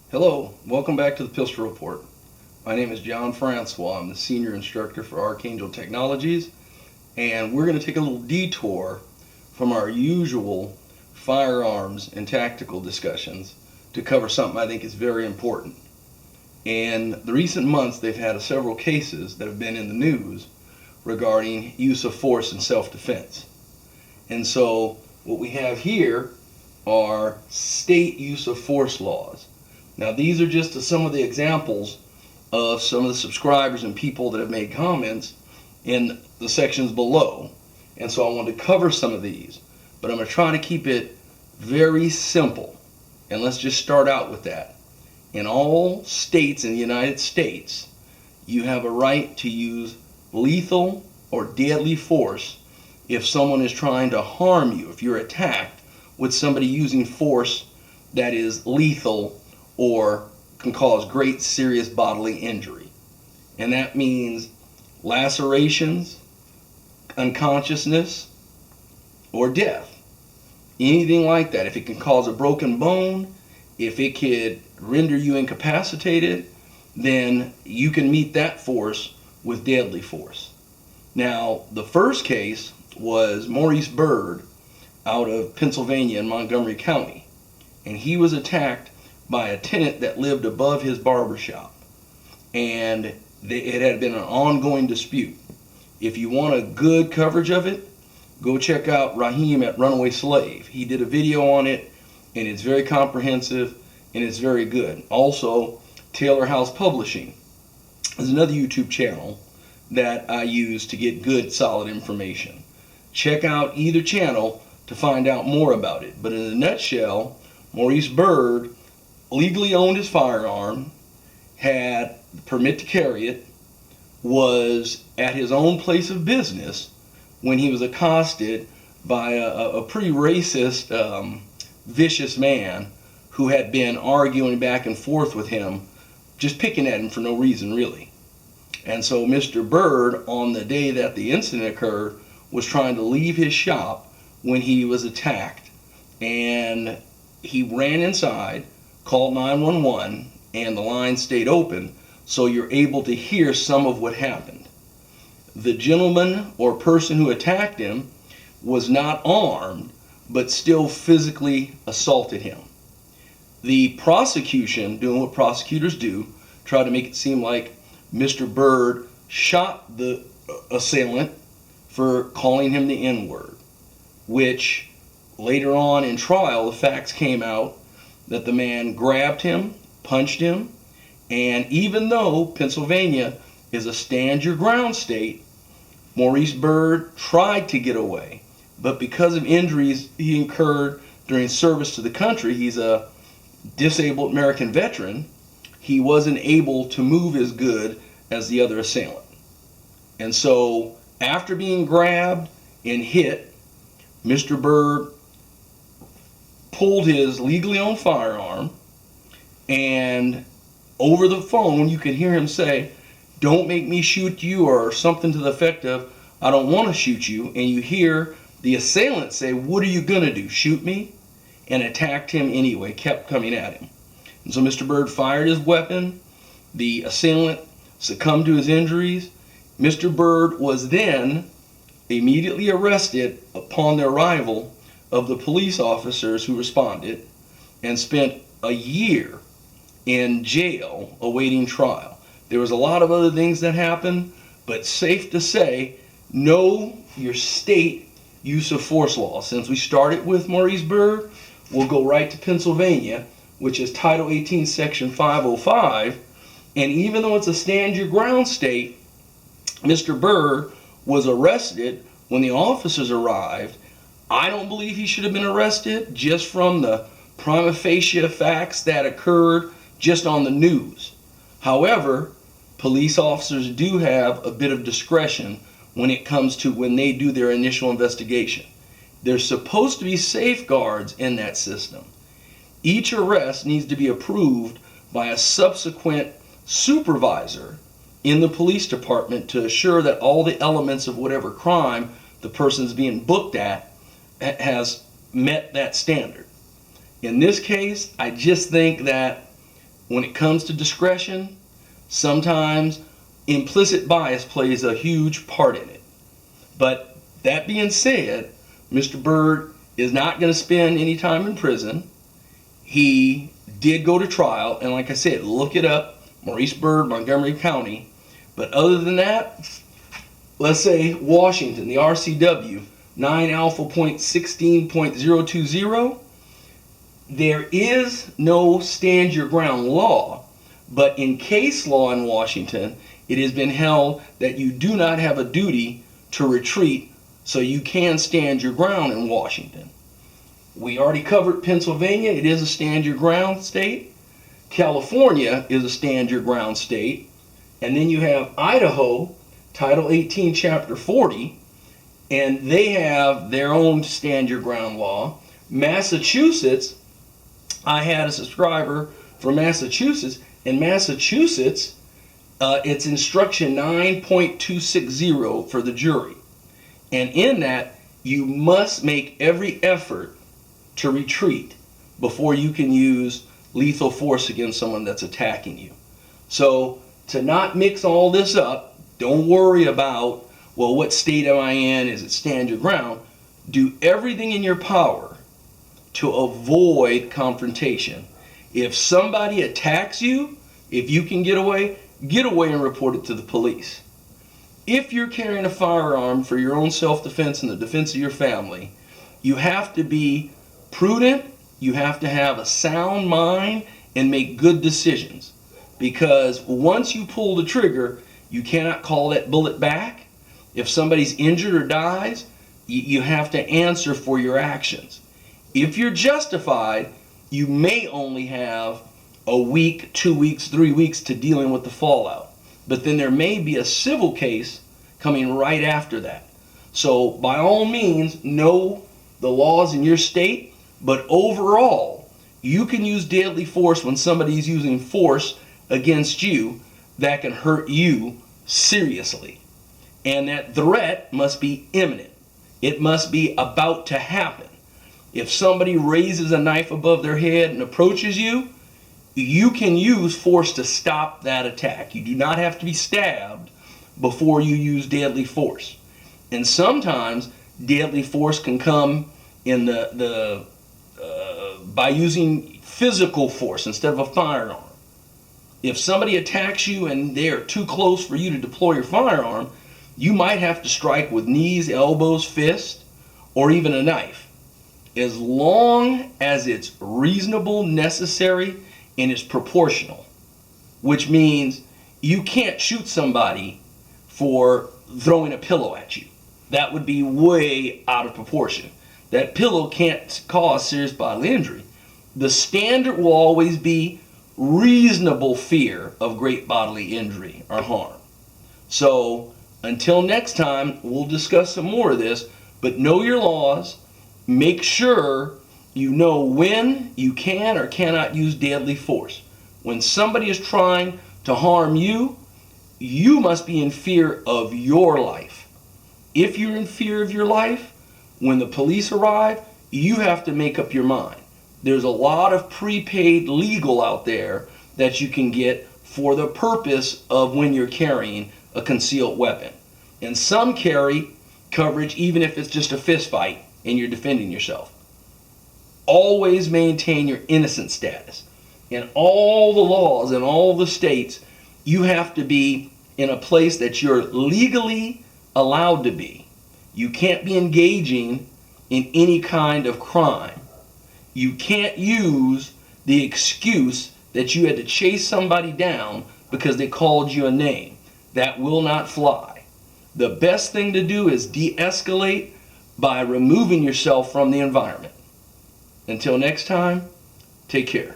Hello, welcome back to the Pistol Report. My name is John Francois. I'm the Senior Instructor for Archangel Technologies, and we're going to take a little detour from our usual firearms and tactical discussions to cover something I think is very important. In the recent months, they've had several cases that have been in the news regarding use of force in self-defense. And so what we have here are state use of force laws. Now, these are just some of the examples of some of the subscribers and people that have made comments in the sections below. And so I want to cover some of these, but I'm going to try to keep it very simple. And let's just start out with that. In all states in the United States, you have a right to use lethal or deadly force if someone is trying to harm you, if you're attacked with somebody using force that is lethal or can cause great serious bodily injury. And that means lacerations, unconsciousness, or death. Anything like that. If it can cause a broken bone, if it could render you incapacitated, then you can meet that force with deadly force. Now, the first case was Maurice Byrd out of Pennsylvania in Montgomery County. And he was attacked by a tenant that lived above his barbershop. And it had been an ongoing dispute. If you want a good coverage of it, go check out Raheem at Runaway Slave. He did a video on it, and it's very comprehensive, and it's very good. Also, Taylor House Publishing is another YouTube channel that I use to get good, solid information. Check out either channel to find out more about it. But in a nutshell, Maurice Byrd legally owned his firearm, had the permit to carry it, was at his own place of business when he was accosted by a pretty racist, vicious man who had been arguing back and forth with him, just picking at him for no reason, really. And so Mr. Byrd, on the day that the incident occurred, was trying to leave his shop when he was attacked. And he ran inside, called 911, and the line stayed open, so you're able to hear some of what happened. The gentleman or person who attacked him was not armed, but still physically assaulted him. The prosecution, doing what prosecutors do, tried to make it seem like Mr. Byrd shot the assailant for calling him the N-word, which later on in trial, the facts came out that the man grabbed him, punched him, and even though Pennsylvania is a stand your ground state, Maurice Byrd tried to get away. But because of injuries he incurred during service to the country, he's a disabled American veteran, he wasn't able to move as good as the other assailant. And so after being grabbed and hit, Mr. Byrd pulled his legally owned firearm, and over the phone you could hear him say, "Don't make me shoot you," or something to the effect of, "I don't want to shoot you." And you hear the assailant say, "What are you gonna do, shoot me?" and attacked him anyway, kept coming at him. And so Mr. Byrd fired his weapon. The assailant succumbed to his injuries. Mr. Byrd was then immediately arrested upon the arrival of the police officers who responded, and spent a year in jail awaiting trial. There was a lot of other things that happened, but safe to say, know your state use of force law. Since we started with Maurice Byrd, we'll go right to Pennsylvania, which is Title 18, Section 505. And even though it's a stand your ground state, Mr. Byrd was arrested when the officers arrived. I don't believe he should have been arrested just from the prima facie facts that occurred just on the news. However, police officers do have a bit of discretion when it comes to when they do their initial investigation. There's supposed to be safeguards in that system. Each arrest needs to be approved by a subsequent supervisor in the police department to assure that all the elements of whatever crime the person's being booked at has met that standard. In this case, I just think that when it comes to discretion, sometimes implicit bias plays a huge part in it. But that being said, Mr. Byrd is not going to spend any time in prison. He did go to trial, and like I said, look it up, Maurice Byrd, Montgomery County. But other than that, let's say Washington, the RCW 9-alpha.16.020, there is no stand your ground law, but in case law in Washington, it has been held that you do not have a duty to retreat, so you can stand your ground in Washington. We already covered Pennsylvania. It is a stand your ground state. California is a stand your ground state. And then you have Idaho, Title 18, Chapter 40, and they have their own stand your ground law. Massachusetts, I had a subscriber from Massachusetts. In Massachusetts, it's instruction 9.260 for the jury. And in that, you must make every effort to retreat before you can use lethal force against someone that's attacking you. So to not mix all this up, don't worry about, well, what state am I in? Is it stand your ground? Do everything in your power to avoid confrontation. If somebody attacks you, if you can get away and report it to the police. If you're carrying a firearm for your own self-defense and the defense of your family, you have to be prudent, you have to have a sound mind and make good decisions. Because once you pull the trigger, you cannot call that bullet back. If somebody's injured or dies, you have to answer for your actions. If you're justified, you may only have a week, 2 weeks, 3 weeks to dealing with the fallout. But then there may be a civil case coming right after that. So by all means, know the laws in your state, but overall, you can use deadly force when somebody's using force against you that can hurt you seriously. And that threat must be imminent. It must be about to happen. If somebody raises a knife above their head and approaches you, you can use force to stop that attack. You do not have to be stabbed before you use deadly force. And sometimes deadly force can come in by using physical force instead of a firearm. If somebody attacks you and they are too close for you to deploy your firearm, you might have to strike with knees, elbows, fists, or even a knife. As long as it's reasonable, necessary, and it's proportional, which means you can't shoot somebody for throwing a pillow at you. That would be way out of proportion. That pillow can't cause serious bodily injury. The standard will always be reasonable fear of great bodily injury or harm. So until next time, we'll discuss some more of this, but know your laws. Make sure you know when you can or cannot use deadly force. When somebody is trying to harm you, you must be in fear of your life. If you're in fear of your life, when the police arrive, you have to make up your mind. There's a lot of prepaid legal out there that you can get for the purpose of when you're carrying a concealed weapon. And some carry coverage even if it's just a fist fight and you're defending yourself. Always maintain your innocent status. In all the laws in all the states, you have to be in a place that you're legally allowed to be. You can't be engaging in any kind of crime. You can't use the excuse that you had to chase somebody down because they called you a name. That will not fly. The best thing to do is de-escalate by removing yourself from the environment. Until next time, take care.